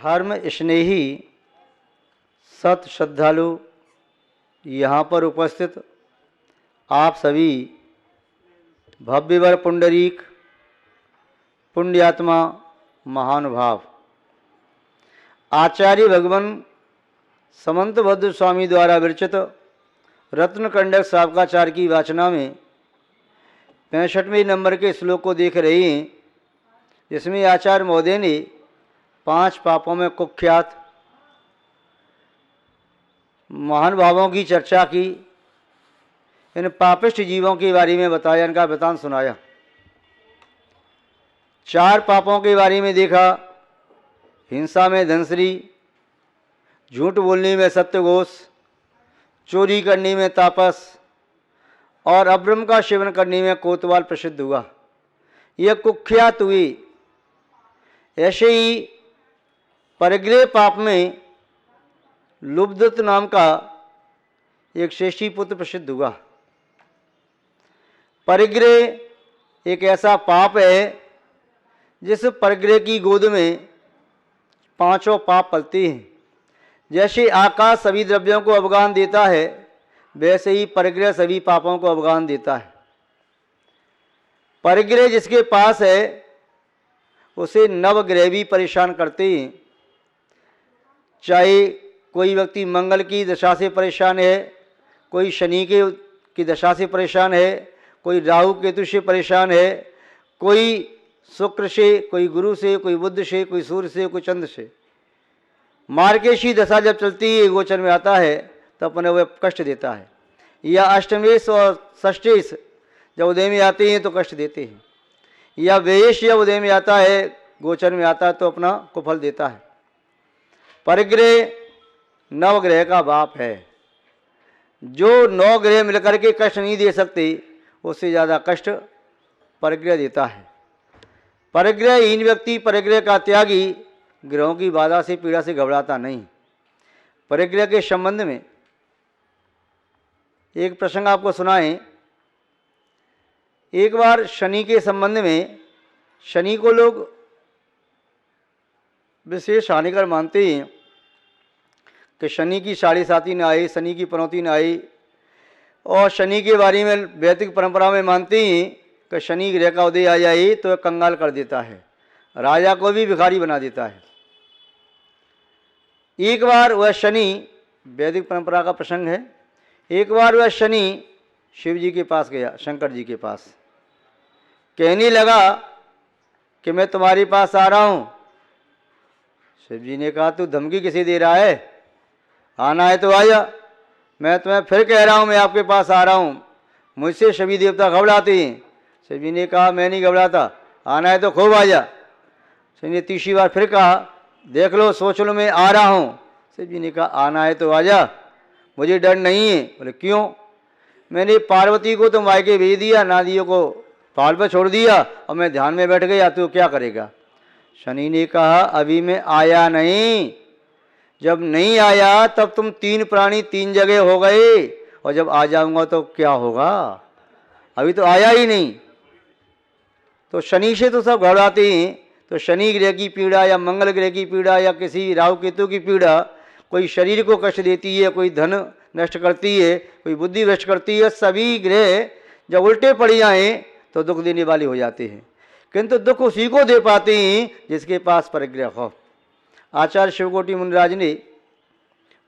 धर्म स्नेही सत श्रद्धालु यहाँ पर उपस्थित आप सभी भव्यवर पुंडरीक पुण्यात्मा महानुभाव, आचार्य भगवान समंतभद्र स्वामी द्वारा विरचित रत्नकंडक साबकाचार की वाचना में 65वें नंबर के श्लोक को देख रहे हैं, जिसमें आचार्य महोदय ने 5 पापों में कुख्यात महानुभावों की चर्चा की। इन पापिष्ट जीवों के बारे में बताया, इनका वृतांत सुनाया। 4 पापों के बारे में देखा, हिंसा में धनश्री, झूठ बोलने में सत्यघोष, चोरी करने में तापस और अब्रह्म का सेवन करने में कोतवाल प्रसिद्ध हुआ। यह कुख्यात हुई। ऐसे ही परग्रह पाप में लुब्धत नाम का एक श्रेष्ठी पुत्र प्रसिद्ध हुआ। परिग्रह एक ऐसा पाप है जिस परिग्रह की गोद में 5 पाप पलते हैं। जैसे आकाश सभी द्रव्यों को अवगान देता है, वैसे ही परिग्रह सभी पापों को अवगान देता है। परिग्रह जिसके पास है उसे नवग्रह भी परेशान करते हैं। चाहे कोई व्यक्ति मंगल की दशा से परेशान है, कोई शनि की दशा से परेशान है, कोई राहु केतु से परेशान है, कोई शुक्र से, कोई गुरु से, कोई बुध से, कोई सूर्य से, कोई चंद्र से। मार्गेशी दशा जब चलती है, गोचर में आता है, तो अपने वह कष्ट देता है। या अष्टमेश और षष्ठेश जब उदय में आते हैं तो कष्ट देते हैं। या व्ययेश जब उदय में आता है, गोचर में आता है, तो अपना कुफल देता है। परिग्रह नवग्रह का बाप है। जो 9 ग्रह मिलकर के कष्ट नहीं दे सकते, उससे ज़्यादा कष्ट परिग्रह देता है। परिग्रहहीन व्यक्ति, परिग्रह का त्यागी, ग्रहों की बाधा से, पीड़ा से घबराता नहीं। परिग्रह के संबंध में एक प्रसंग आपको सुनाएं। एक बार शनि के संबंध में, शनि को लोग विशेष हानिकर मानते हैं कि शनि की साढ़े साथी न आए, शनि की पनौती न आई। और शनि के बारे में वैदिक परंपरा में मानते हैं कि शनि ग्रह का उदय आ जाए तो कंगाल कर देता है, राजा को भी भिखारी बना देता है। एक बार वह शनि, वैदिक परंपरा का प्रसंग है, एक बार वह शनि शिव जी के पास गया, शंकर जी के पास। कहने लगा कि मैं तुम्हारे पास आ रहा हूँ। शिव जी ने कहा, तू धमकी किसे दे रहा है? आना है तो आया। मैं तुम्हें फिर कह रहा हूँ, मैं आपके पास आ रहा हूँ। मुझसे सभी देवता घबराते हैं। शिव जी ने कहा, मैं नहीं घबराता, आना है तो खूब आ जा। शिव ने तीसरी बार फिर कहा, देख लो, सोच लो, मैं आ रहा हूँ। शिव जी ने कहा, आना है तो आ जा, मुझे डर नहीं है। बोले, क्यों? मैंने पार्वती को तो मायके भेज दिया, नादियों को पहाड़ पर छोड़ दिया, और मैं ध्यान में बैठ गया, तो क्या करेगा? शनि ने कहा, अभी मैं आया नहीं। जब नहीं आया तब तुम 3 प्राणी 3 जगह हो गए, और जब आ जाऊंगा तो क्या होगा? अभी तो आया ही नहीं। तो शनि से तो सब घबराते हैं। तो शनि ग्रह की पीड़ा या मंगल ग्रह की पीड़ा या किसी राहु केतु की पीड़ा कोई शरीर को कष्ट देती है, कोई धन नष्ट करती है, कोई बुद्धि नष्ट करती है। सभी ग्रह जब उल्टे पड़ जाएँ तो दुख देने वाले हो जाते हैं, किंतु दुख उसी को दे पाते हैं जिसके पास परिग्रह हो। आचार्य शिवकोटि मुनिराज ने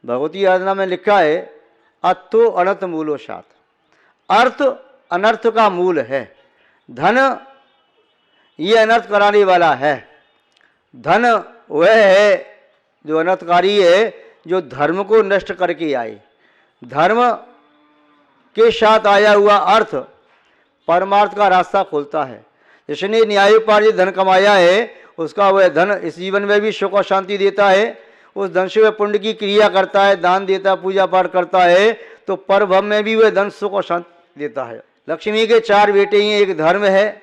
भगवती आराधना में लिखा है, अर्थो अनर्थ मूलो सात। अर्थ अनर्थ का मूल है। धन ये अनर्थ कराने वाला है। धन वह है जो अनर्थकारी है, जो धर्म को नष्ट करके आए। धर्म के साथ आया हुआ अर्थ परमार्थ का रास्ता खोलता है। जिसने न्यायोपार्जित धन कमाया है, उसका वह धन इस जीवन में भी सुख और शांति देता है। उस धन से वह पुण्य की क्रिया करता है, दान देता है, पूजा पाठ करता है, तो परभव में भी वह धन सुख और शांति देता है। लक्ष्मी के 4 बेटे हैं। एक धर्म है,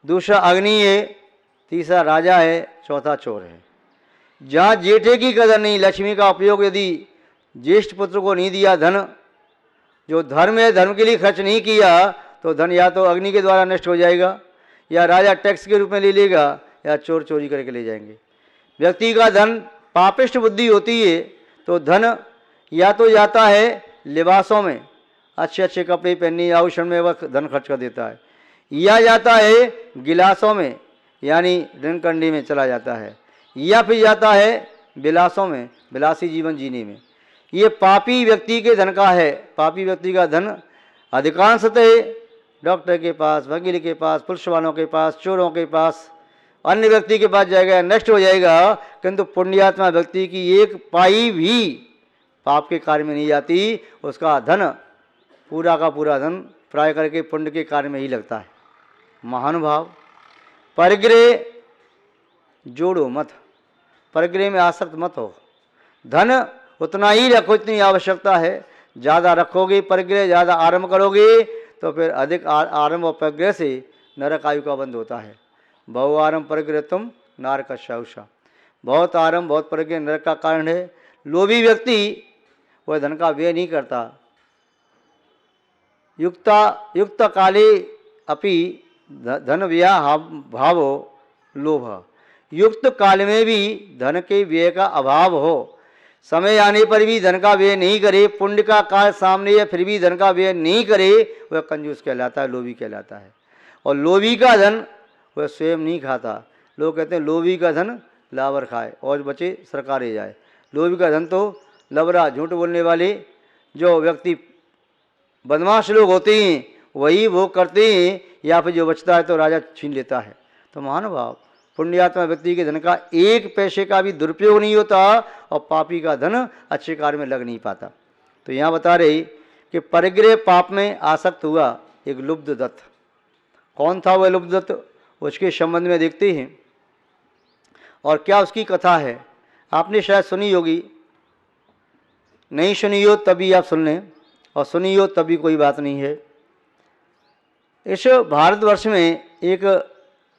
दूसरा अग्नि है, तीसरा राजा है, चौथा चोर है। जहाँ जेठे की कदर नहीं, लक्ष्मी का उपयोग यदि ज्येष्ठ पुत्र को नहीं दिया, धन जो धर्म है, धर्म के लिए खर्च नहीं किया, तो धन या तो अग्नि के द्वारा नष्ट हो जाएगा, या राजा टैक्स के रूप में ले लेगा, या चोर चोरी करके ले जाएंगे। व्यक्ति का धन पापिष्ट बुद्धि होती है तो धन या तो जाता है लिबासों में, अच्छे अच्छे कपड़े पहनने, आभूषण में वह धन खर्च कर देता है, या जाता है गिलासों में यानी ड्रिंक करने में चला जाता है, या फिर जाता है विलासों में, विलासी जीवन जीने में। ये पापी व्यक्ति के धन का है। पापी व्यक्ति का धन अधिकांशतः डॉक्टर के पास, वकील के पास, पुलिस वालों के पास, चोरों के पास, अन्य व्यक्ति के पास जाएगा, नष्ट हो जाएगा। किंतु पुण्यात्मा व्यक्ति की एक पाई भी पाप के कार्य में नहीं जाती। उसका धन पूरा का पूरा धन प्राय करके पुण्य के कार्य में ही लगता है। महानुभाव, परिग्रह जोड़ो मत, परिग्रह में आसक्त मत हो। धन उतना ही रखो जितनी आवश्यकता है। ज़्यादा रखोगे परिग्रह, ज़्यादा आरंभ करोगे तो फिर अधिक आरंभ और परिग्रह से नरक आयु का बंध होता है। बहु आरंभ परिग्रह तुम नारक शाउषा, बहुत आरंभ बहुत परिग्रह नरक का कारण है। लोभी व्यक्ति वह धन का व्यय नहीं करता। युक्त काले अपि धन व्यय भावो लोभ, युक्त काल में भी धन के व्यय का अभाव हो, समय आने पर भी धन का व्यय नहीं करे, पुण्य का काल सामने है फिर भी धन का व्यय नहीं करे, वह कंजूस कहलाता है, लोभी कहलाता है। और लोभी का धन वह स्वयं नहीं खाता। लोग कहते हैं लोभी का धन लावर खाए और बचे सरकारे जाए। लोभी का धन तो लबरा, झूठ बोलने वाले जो व्यक्ति बदमाश लोग होते हैं वही भोग करते हैं, या फिर जो बचता है तो राजा छीन लेता है। तो महानुभाव, पुण्यात्मा व्यक्ति के धन का एक पैसे का भी दुरुपयोग नहीं होता और पापी का धन अच्छे कार्य में लग नहीं पाता। तो यहाँ बता रहे कि परिग्रह पाप में आसक्त हुआ एक लुब्ध दत्त। कौन था वह लुब्ध दत्त, उसके संबंध में देखते हैं और क्या उसकी कथा है। आपने शायद सुनी होगी, नहीं सुनी हो तभी आप सुन लें, और सुनी हो तभी कोई बात नहीं है। इस भारतवर्ष में एक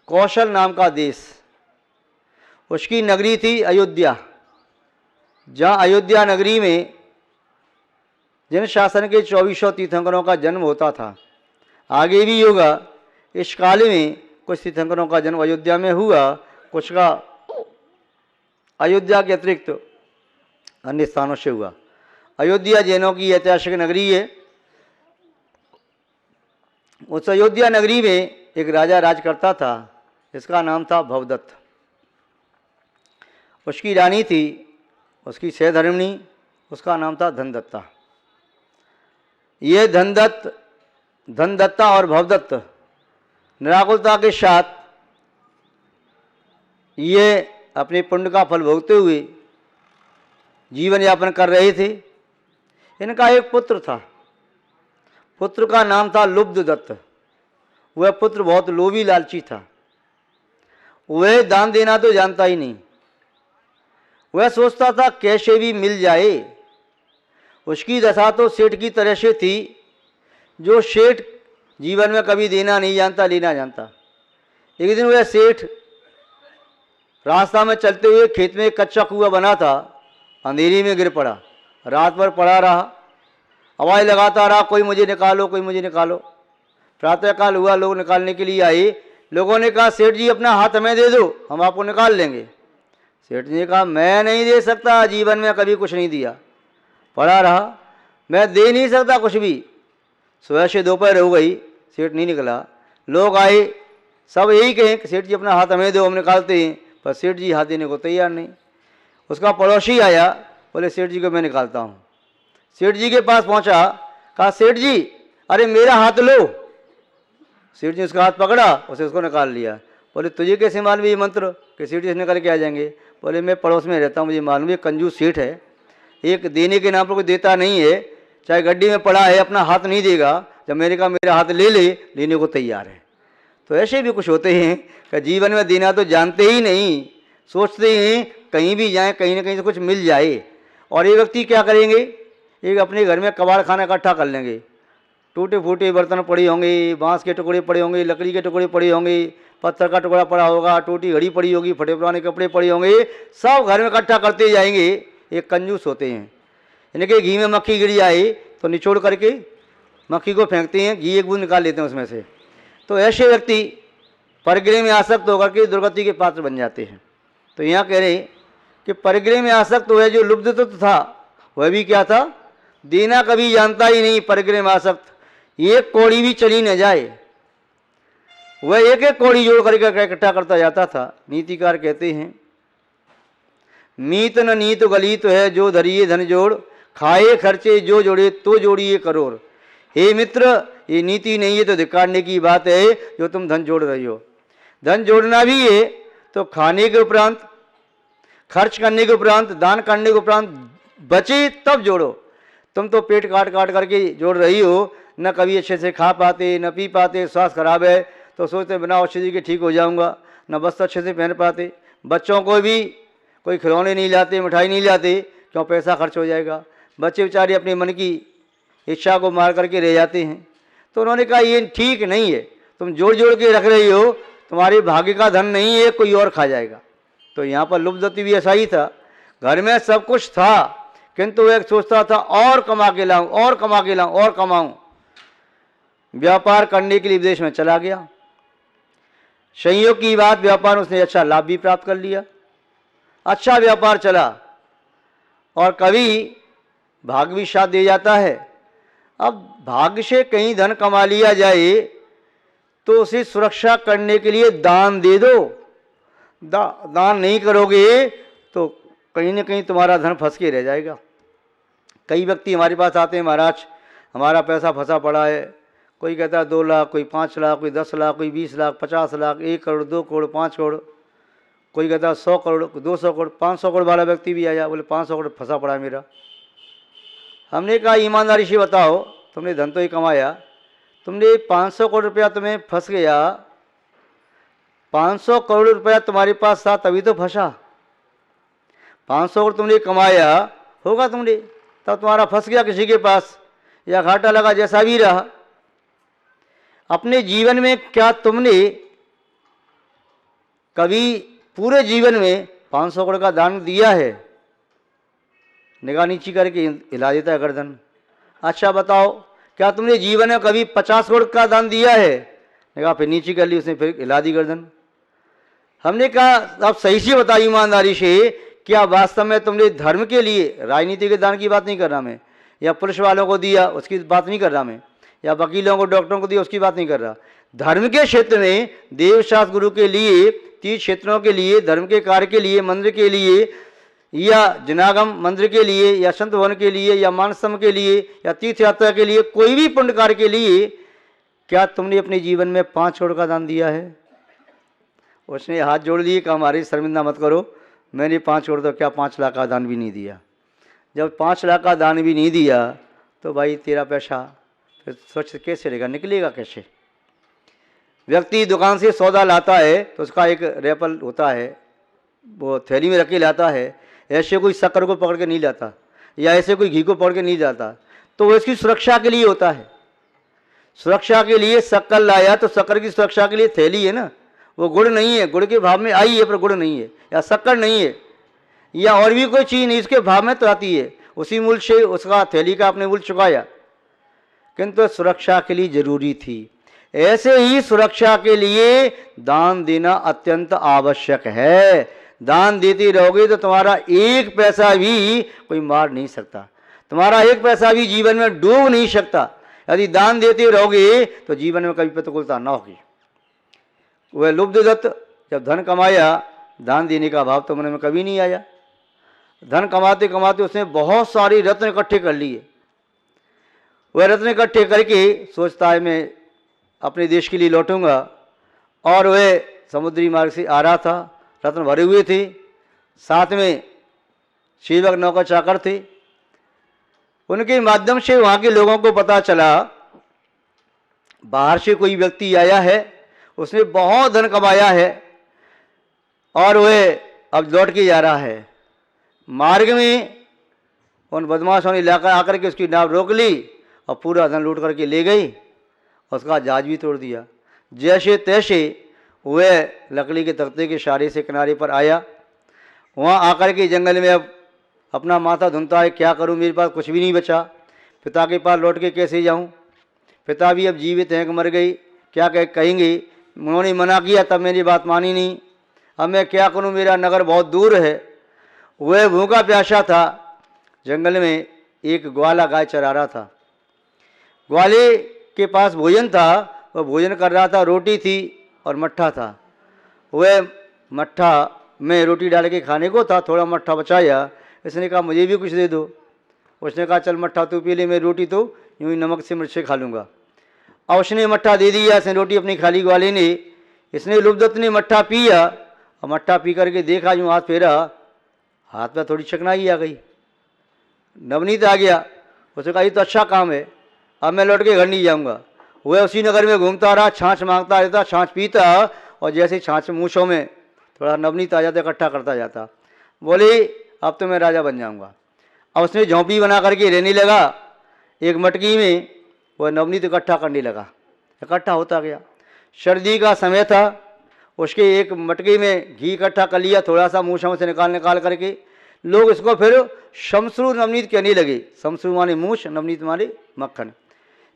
कौशल नाम का देश, उसकी नगरी थी अयोध्या। जहाँ अयोध्या नगरी में जिन शासन के 2400 तीर्थंकरों का जन्म होता था, आगे भी होगा। इस काल में कुछ तीर्थंकरों का जन्म अयोध्या में हुआ, कुछ का अयोध्या के अतिरिक्त अन्य स्थानों से हुआ। अयोध्या जैनों की ऐतिहासिक नगरी है। उस अयोध्या नगरी में एक राजा राज करता था, इसका नाम था भवदत्त। उसकी रानी थी, उसकी सहधर्मिणी, उसका नाम था धनदत्ता। ये धनदत्ता और भवदत्त निराकुलता के साथ ये अपने पुण्य का फल भोगते हुए जीवन यापन कर रहे थे। इनका एक पुत्र था, पुत्र का नाम था लुब्ध दत्त। वह पुत्र बहुत लोभी लालची था। वह दान देना तो जानता ही नहीं। वह सोचता था कैसे भी मिल जाए। उसकी दशा तो सेठ की तरह से थी, जो सेठ जीवन में कभी देना नहीं जानता, लेना जानता। एक दिन वह सेठ रास्ता में चलते हुए खेत में एक कच्चा कुआं बना था, अंधेरी में गिर पड़ा। रात भर पड़ा रहा, आवाज़ लगाता रहा, कोई मुझे निकालो, कोई मुझे निकालो। प्रातःकाल हुआ, लोग निकालने के लिए आए। लोगों ने कहा सेठ जी अपना हाथ हमें दे दो, हम आपको निकाल लेंगे। सेठ जी ने कहा मैं नहीं दे सकता, जीवन में कभी कुछ नहीं दिया, पड़ा रहा, मैं दे नहीं सकता कुछ भी। सुबह से दोपहर हो गई, सेठ नहीं निकला। लोग आए, सब यही कहें कि सेठ जी अपना हाथ हमें दो, हम निकालते हैं, पर सेठ जी हाथ देने को तैयार नहीं। उसका पड़ोसी आया, बोले सेठ जी को मैं निकालता हूँ। सेठ जी के पास पहुँचा, कहा सेठ जी अरे मेरा हाथ लो। सेठ जी उसका हाथ पकड़ा, उसे उसको निकाल लिया। बोले तुझे कैसे मालूम ये मंत्र कि सेठ जी निकल के आ जाएंगे? बोले मैं पड़ोस में रहता हूँ, मुझे मालूम है कंजूस सेठ है, एक देने के नाम पर कोई देता नहीं है, चाहे गड्डी में पड़ा है अपना हाथ नहीं देगा, जब मैंने कहा मेरा हाथ ले ले, लेने को तैयार है। तो ऐसे भी कुछ होते हैं कि जीवन में देना तो जानते ही नहीं, सोचते हैं कहीं भी जाएं कहीं ना कहीं से कुछ मिल जाए। और ये व्यक्ति क्या करेंगे, एक अपने घर में कबाड़ खाना इकट्ठा कर लेंगे, टूटे फूटे बर्तन पड़े होंगे, बांस के टुकड़े पड़े होंगे, लकड़ी के टुकड़े पड़े होंगे, पत्थर का टुकड़ा पड़ा होगा, टूटी घड़ी पड़ी होगी, फटे पुराने कपड़े पड़े होंगे, सब घर में इकट्ठा करते जाएंगे। एक कंजूस होते हैं, इनके घी में मक्खी गिर जाए तो निचोड़ करके मक्खी को फेंकते हैं, घी एक बूंद निकाल लेते हैं उसमें से। तो ऐसे व्यक्ति परग्रह में आसक्त होकर के दुर्गति के पात्र बन जाते हैं। तो यहाँ कह रहे कि परिग्रह में आसक्त हुए जो लुब्ध तत्व था वह भी क्या था, देना कभी जानता ही नहीं। परिग्रह में आसक्त एक कौड़ी भी चली न जाए, वह एक एक कौड़ी जोड़ करके इकट्ठा करता जाता था। नीतिकार कहते हैं मीत न नीत गलीत है जो धरिए धन जोड़, खाए खर्चे जो जोड़े तो जोड़िए करोड़। हे मित्र, ये नीति नहीं है तो धिक्कारने की बात है जो तुम धन जोड़ रही हो। धन जोड़ना भी है तो खाने के उपरांत, खर्च करने के उपरांत, दान करने के उपरांत बचे तब जोड़ो। तुम तो पेट काट काट करके जोड़ रही हो, न कभी अच्छे से खा पाते न पी पाते, स्वास्थ्य खराब है तो सोचते बिना औषधि के ठीक हो जाऊंगा, न वस्त्र अच्छे से पहन पाते, बच्चों को भी कोई खिलौने नहीं लाते, मिठाई नहीं लाते, क्यों पैसा खर्च हो जाएगा। बच्चे बेचारे अपने मन की इच्छा को मार करके रह जाते हैं। तो उन्होंने कहा ये ठीक नहीं है, तुम जोड़ जोड़ के रख रही हो, तुम्हारे भाग्य का धन नहीं है, कोई और खा जाएगा। तो यहाँ पर लुब्धवती भी ऐसा ही था, घर में सब कुछ था किंतु एक सोचता था और कमा के लाऊं, और कमा के लाऊं, और कमाऊं। व्यापार करने के लिए विदेश में चला गया। संयोग की बात, व्यापार उसने अच्छा लाभ भी प्राप्त कर लिया, अच्छा व्यापार चला, और कभी भाग्य भी साथ दे जाता है। अब भाग्य से कहीं धन कमा लिया जाए तो उसे सुरक्षा करने के लिए दान दे दो। दान नहीं करोगे तो कहीं ना कहीं तुम्हारा धन फंस के रह जाएगा। कई व्यक्ति हमारे पास आते हैं, महाराज हमारा पैसा फंसा पड़ा है। कोई कहता है 2 लाख, कोई 5 लाख, कोई 10 लाख, कोई 20 लाख, 50 लाख, 1 करोड़, 2 करोड़, 5 करोड़, कोई कहता है 100 करोड़, 200 करोड़, 500 करोड़ वाला व्यक्ति भी आया, बोले 500 करोड़ फंसा पड़ा है मेरा। हमने कहा ईमानदारी से बताओ, तुमने धन तो ही कमाया, तुमने 500 करोड़ रुपया तुम्हें फंस गया, 500 करोड़ रुपया तुम्हारे पास था तभी तो फंसा। 500 करोड़ तुमने कमाया होगा तुमने, तब तुम्हारा फंस गया किसी के पास, या घाटा लगा, जैसा भी रहा। अपने जीवन में क्या तुमने कभी पूरे जीवन में 500 करोड़ का दान दिया है? निगाह नीची करके हिला देता है गर्दन। अच्छा बताओ, क्या तुमने जीवन में कभी 50 करोड़ का दान दिया है? निगाह फिर नीची कर ली, उसने फिर हिला दी गर्दन। हमने कहा अब सही से बताओ ईमानदारी से, क्या वास्तव में तुमने धर्म के लिए, राजनीति के दान की बात नहीं कर रहा मैं, या पुलिस वालों को दिया उसकी बात नहीं कर रहा मैं, या वकीलों को डॉक्टरों को दिया उसकी बात नहीं कर रहा, धर्म के क्षेत्र में देवशास्त्र गुरु के लिए, तीर्थ क्षेत्रों के लिए, धर्म के कार्य के लिए, मंदिर के लिए, या जनागम मंदिर के लिए, या संत भवन के लिए, या मानसम के लिए, या तीर्थ यात्रा के लिए, कोई भी पुण्य कार्य के लिए क्या तुमने अपने जीवन में 5 करोड़ का दान दिया है? उसने हाथ जोड़ लिए, कहा हमारी शर्मिंदा मत करो, मैंने 5 करोड़ तो क्या 5 लाख का दान भी नहीं दिया। जब 5 लाख का दान भी नहीं दिया तो भाई तेरा पैसा फिर स्वच्छ कैसे रहेगा, निकलेगा कैसे? व्यक्ति दुकान से सौदा लाता है तो उसका एक रैपल होता है, वो थैली में रख के लाता है। ऐसे कोई शक्कर को पकड़ के नहीं लाता, या ऐसे कोई घी को पकड़ के नहीं जाता, तो वो इसकी सुरक्षा के लिए होता है। सुरक्षा के लिए शक्कर लाया तो शक्कर की सुरक्षा के लिए थैली है ना, वो गुड़ नहीं है, गुड़ के भाव में आई है पर गुड़ नहीं है, या शक्कर नहीं है, या और भी कोई चीज़ नहीं, इसके भाव में तो आती है, उसी मूल्य से उसका थैली का आपने मूल्य चुकाया, किंतु सुरक्षा के लिए जरूरी थी। ऐसे ही सुरक्षा के लिए दान देना अत्यंत आवश्यक है। दान देते रहोगे तो तुम्हारा एक पैसा भी कोई मार नहीं सकता, तुम्हारा एक पैसा भी जीवन में डूब नहीं सकता। यदि दान देते रहोगे तो जीवन में कभी प्रतिकूलता न होगी। वह लुब्धदत्त जब धन कमाया, दान देने का भाव तो मन में कभी नहीं आया। धन कमाते कमाते उसने बहुत सारे रत्न इकट्ठे कर लिए। वह रत्न इकट्ठे करके सोचता है मैं अपने देश के लिए लौटूंगा, और वह समुद्री मार्ग से आ रहा था, रत्न भरे हुए थे, साथ में सेवक नौकर चाकर थे। उनके माध्यम से वहाँ के लोगों को पता चला बाहर से कोई व्यक्ति आया है, उसने बहुत धन कमाया है और वह अब लौट के जा रहा है। मार्ग में उन बदमाशों ने आकर के उसकी नाव रोक ली और पूरा धन लूट करके ले गई, उसका जहाज भी तोड़ दिया। जैसे तैसे वह लकड़ी के तख्ते के इशारे से किनारे पर आया। वहाँ आकर के जंगल में अब अपना माथा धुनता है, क्या करूँ, मेरे पास कुछ भी नहीं बचा, पिता के पास लौट के कैसे जाऊँ, पिता भी अब जीवित हैं कि मर गई, क्या कहेंगे। उन्होंने मना किया तब मेरी बात मानी नहीं। अब मैं क्या करूं, मेरा नगर बहुत दूर है। वह भूखा प्यासा था, जंगल में एक ग्वाला गाय चरा रहा था। ग्वाले के पास भोजन था, वह भोजन कर रहा था, रोटी थी और मट्ठा था। वह मट्ठा में रोटी डाल के खाने को था, थोड़ा मट्ठा बचाया। इसने कहा मुझे भी कुछ दे दो। उसने कहा चल मट्ठा तू पी ले, मैं रोटी तो यूं ही नमक से मिर्च से खा लूँगा। और उसने मट्ठा दे दिया, इसने रोटी अपनी खा ली ग्वाले ने। इसने लुब्धत ने मट्ठा पिया और मट्ठा पी करके देखा, यूँ हाथ फेरा, हाथ में थोड़ी चिकनाई आ गई, नवनीत आ गया। उसने कहा ये तो अच्छा काम है, अब मैं लौट के घर नहीं जाऊँगा। वह उसी नगर में घूमता रहा, छाछ मांगता रहता, छाछ पीता, और जैसे छाछ मूँछों में थोड़ा नवनीत आ जाता, इकट्ठा करता जाता। बोले अब तो मैं राजा बन जाऊँगा। अब उसने झोंपड़ी बना करके रहने लगा। एक मटकी में वह नवनीत इकट्ठा करने लगा, इकट्ठा होता गया। सर्दी का समय था, उसके एक मटकी में घी इकट्ठा कर लिया, थोड़ा सा मूँछों से निकाल करके। लोग इसको फिर शमशरू नवनीत कहने लगे। शमशरू माने मूँछ, नवनीत माने मक्खन।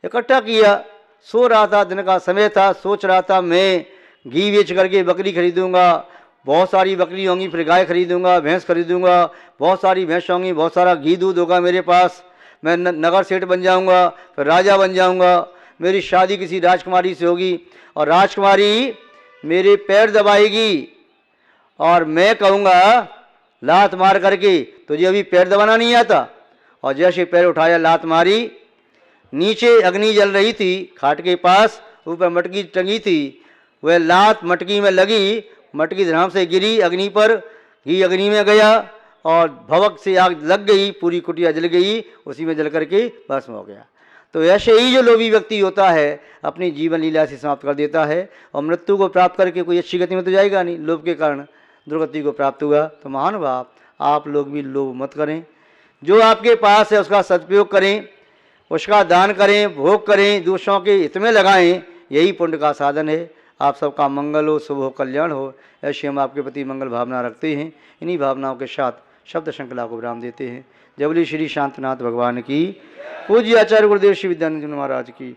इकट्ठा किया, सो रहा था, दिन का समय था, सोच रहा था मैं घी बेच करके बकरी खरीदूंगा, बहुत सारी बकरी होंगी, फिर गाय खरीदूंगा, भैंस खरीदूंगा, बहुत सारी भैंस होंगी, बहुत सारा घी दूध होगा मेरे पास, मैं नगर सेठ बन जाऊंगा, फिर राजा बन जाऊंगा। मेरी शादी किसी राजकुमारी से होगी और राजकुमारी मेरे पैर दबाएगी और मैं कहूँगा लात मार करके तुझे अभी पैर दबाना नहीं आता। और जैसे पैर उठाया, लात मारी, नीचे अग्नि जल रही थी, खाट के पास ऊपर मटकी टंगी थी। वह लात मटकी में लगी, मटकी धड़ाम से गिरी अग्नि पर, घी अग्नि में गया और भवक से आग लग गई, पूरी कुटिया जल गई, उसी में जल करके भस्म हो गया। तो ऐसे ही जो लोभी व्यक्ति होता है अपनी जीवन लीला से समाप्त कर देता है और मृत्यु को प्राप्त करके कोई अच्छी गति में तो जाएगा नहीं, लोभ के कारण दुर्गति को प्राप्त हुआ। तो महानुभाव आप लोग भी लोभ मत करें, जो आपके पास है उसका सदुपयोग करें, उसका दान करें, भोग करें, दूसरों के हित में लगाएं, यही पुण्य का साधन है। आप सबका मंगल हो, शुभ हो, कल्याण हो, ऐसी हम आपके प्रति मंगल भावना रखते हैं। इन्हीं भावनाओं के साथ शब्द श्रृंखला को विराम देते हैं। जय बोले श्री शांतनाथ भगवान की, पूज्य आचार्य गुरुदेव श्री विद्यानंद महाराज की।